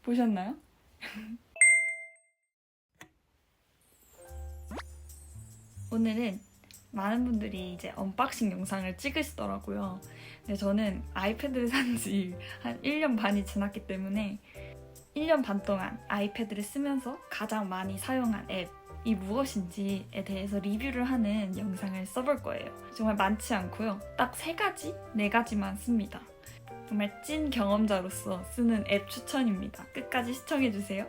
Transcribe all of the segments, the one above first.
보셨나요? 오늘은 많은 분들이 이제 언박싱 영상을 찍으시더라고요. 근데 저는 아이패드를 산 지 한 1년 반이 지났기 때문에 1년 반 동안 아이패드를 쓰면서 가장 많이 사용한 앱이 무엇인지에 대해서 리뷰를 하는 영상을 써볼 거예요. 정말 많지 않고요. 딱 3가지, 4가지만 씁니다. 정말 찐 경험자로서 쓰는 앱 추천입니다. 끝까지 시청해주세요.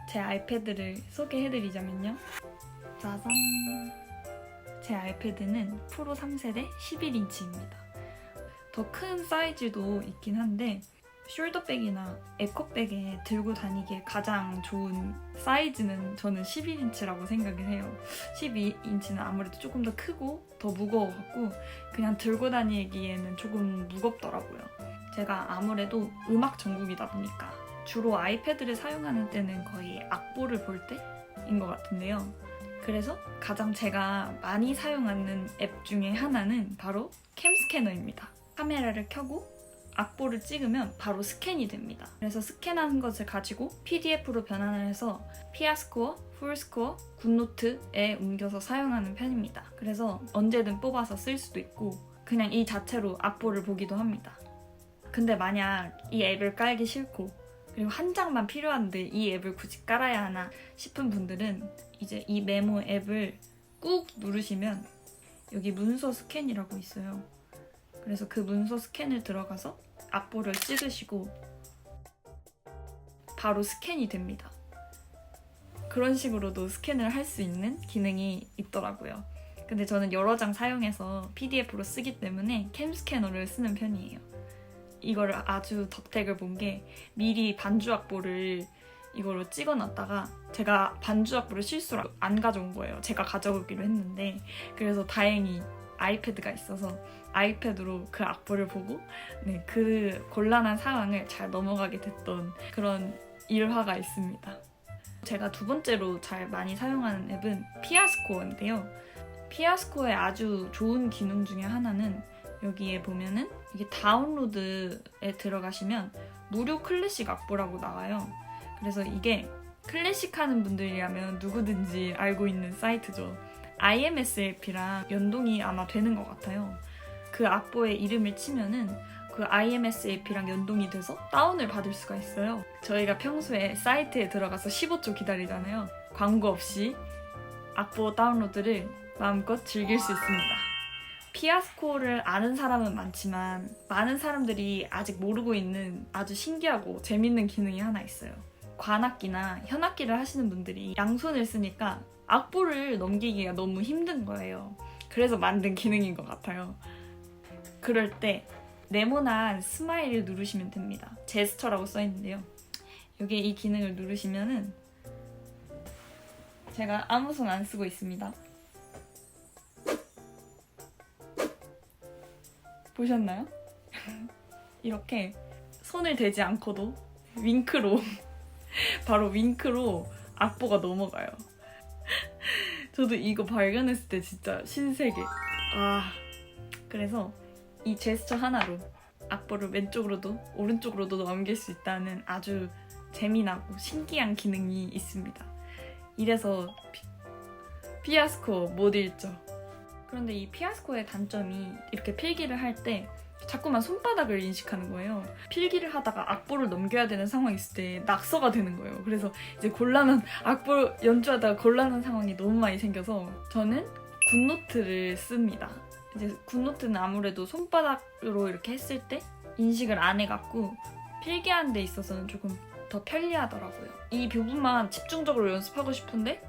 제 아이패드를 소개해드리자면요. 짜잔! 제 아이패드는 프로 3세대 11인치입니다. 더 큰 사이즈도 있긴 한데 숄더백이나 에코백에 들고 다니기에 가장 좋은 사이즈는 저는 11인치라고 생각을 해요. 12인치는 아무래도 조금 더 크고 더 무거워갖고 그냥 들고 다니기에는 조금 무겁더라고요. 제가 아무래도 음악 전공이다 보니까 주로 아이패드를 사용하는 때는 거의 악보를 볼 때인 것 같은데요. 그래서 가장 제가 많이 사용하는 앱 중에 하나는 바로 캠스캐너입니다. 카메라를 켜고 악보를 찍으면 바로 스캔이 됩니다. 그래서 스캔한 것을 가지고 PDF로 변환을 해서 피아스코어, 풀스코어, 굿노트에 옮겨서 사용하는 편입니다. 그래서 언제든 뽑아서 쓸 수도 있고 그냥 이 자체로 악보를 보기도 합니다. 근데 만약 이 앱을 깔기 싫고 그리고 한 장만 필요한데 이 앱을 굳이 깔아야 하나 싶은 분들은 이제 이 메모 앱을 꾹 누르시면 여기 문서 스캔이라고 있어요. 그래서 그 문서 스캔을 들어가서 악보를 찍으시고 바로 스캔이 됩니다. 그런 식으로도 스캔을 할 수 있는 기능이 있더라고요. 근데 저는 여러 장 사용해서 PDF로 쓰기 때문에 캠스캐너를 쓰는 편이에요. 이거를 아주 덕택을 본 게 미리 반주 악보를 이걸로 찍어놨다가 제가 반주 악보를 실수로 안 가져온 거예요. 제가 가져오기로 했는데 그래서 다행히 아이패드가 있어서 아이패드로 그 악보를 보고 그 곤란한 상황을 잘 넘어가게 됐던 그런 일화가 있습니다. 제가 두 번째로 잘 많이 사용하는 앱은 피아스코어인데요. 피아스코어의 아주 좋은 기능 중에 하나는 여기에 보면은 이게 다운로드에 들어가시면 무료 클래식 악보라고 나와요. 그래서 이게 클래식 하는 분들이라면 누구든지 알고 있는 사이트죠. IMS 앱이랑 연동이 아마 되는 것 같아요. 그 악보의 이름을 치면은 그 IMS 앱이랑 연동이 돼서 다운을 받을 수가 있어요. 저희가 평소에 사이트에 들어가서 15초 기다리잖아요. 광고 없이 악보 다운로드를 마음껏 즐길 수 있습니다. 피아스코를 아는 사람은 많지만 많은 사람들이 아직 모르고 있는 아주 신기하고 재밌는 기능이 하나 있어요. 관악기나 현악기를 하시는 분들이 양손을 쓰니까 악보를 넘기기가 너무 힘든 거예요. 그래서 만든 기능인 것 같아요. 그럴 때 네모난 스마일을 누르시면 됩니다. 제스처라고 써있는데요. 여기에 이 기능을 누르시면은 제가 아무 손 안 쓰고 있습니다. 보셨나요? 이렇게 손을 대지 않고도 윙크로 바로 윙크로 악보가 넘어가요. 저도 이거 발견했을 때 진짜 신세계. 그래서 이 제스처 하나로 악보를 왼쪽으로도 오른쪽으로도 넘길 수 있다는 아주 재미나고 신기한 기능이 있습니다. 이래서 피아스코어 못 읽죠. 그런데 이 피아스코어의 단점이 이렇게 필기를 할 때 자꾸만 손바닥을 인식하는 거예요. 필기를 하다가 악보를 넘겨야 되는 상황이 있을 때 낙서가 되는 거예요. 그래서 이제 곤란한 악보 연주하다가 곤란한 상황이 너무 많이 생겨서 저는 굿노트를 씁니다. 이제 굿노트는 아무래도 손바닥으로 이렇게 했을 때 인식을 안 해갖고 필기하는 데 있어서는 조금 더 편리하더라고요. 이 부분만 집중적으로 연습하고 싶은데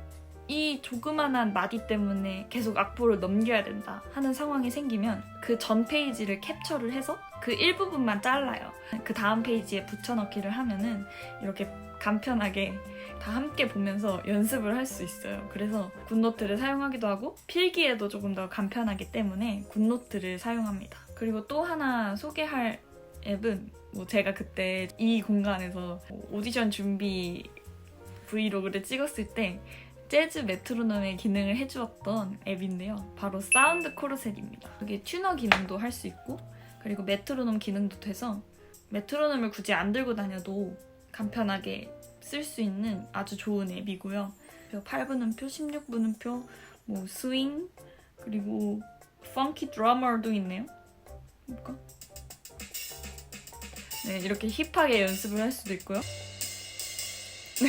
이 조그만한 마디 때문에 계속 악보를 넘겨야 된다 하는 상황이 생기면 그 전 페이지를 캡처를 해서 그 일부분만 잘라요. 그 다음 페이지에 붙여넣기를 하면은 이렇게 간편하게 다 함께 보면서 연습을 할 수 있어요. 그래서 굿노트를 사용하기도 하고 필기에도 조금 더 간편하기 때문에 굿노트를 사용합니다. 그리고 또 하나 소개할 앱은 제가 그때 이 공간에서 오디션 준비 브이로그를 찍었을 때 재즈 메트로놈의 기능을 해주었던 앱인데요. 바로 사운드 코르셋입니다. 이게 튜너 기능도 할 수 있고 그리고 메트로놈 기능도 돼서 메트로놈을 굳이 안 들고 다녀도 간편하게 쓸 수 있는 아주 좋은 앱이고요. 8분음표, 16분음표, 뭐 스윙, 그리고 펑키 드러머도 있네요. 볼까? 네, 이렇게 힙하게 연습을 할 수도 있고요. 네,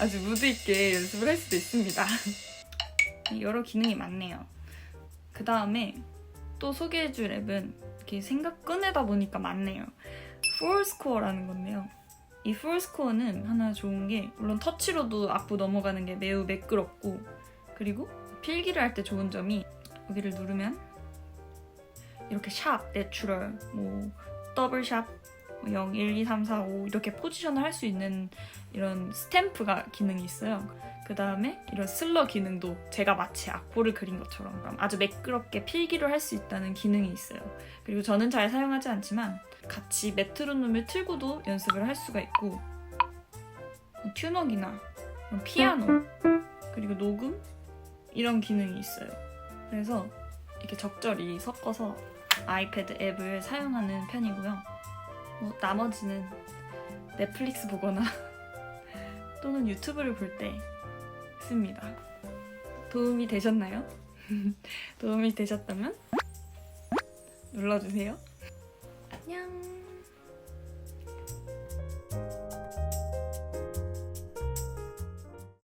아주 무드 있게 연습을 할 수도 있습니다. 여러 기능이 많네요. 그 다음에 또 소개해줄 앱은 이렇게 생각 꺼내다 보니까 많네요. Foursquare라는 건데요. 이 Foursquare는 하나 좋은 게 물론 터치로도 악보 넘어가는 게 매우 매끄럽고, 그리고 필기를 할 때 좋은 점이 여기를 누르면 이렇게 샵, 내추럴, 뭐 더블 샵, 0, 1, 2, 3, 4, 5 이렇게 포지션을 할 수 있는 이런 스탬프가 기능이 있어요. 그 다음에 이런 슬러 기능도 제가 마치 악보를 그린 것처럼 아주 매끄럽게 필기를 할 수 있다는 기능이 있어요. 그리고 저는 잘 사용하지 않지만 같이 메트로놈을 틀고도 연습을 할 수가 있고, 튜너기나 피아노, 그리고 녹음 이런 기능이 있어요. 그래서 이렇게 적절히 섞어서 아이패드 앱을 사용하는 편이고요. 나머지는 넷플릭스 보거나 또는 유튜브를 볼 때 씁니다. 도움이 되셨나요? 도움이 되셨다면 눌러주세요. 안녕.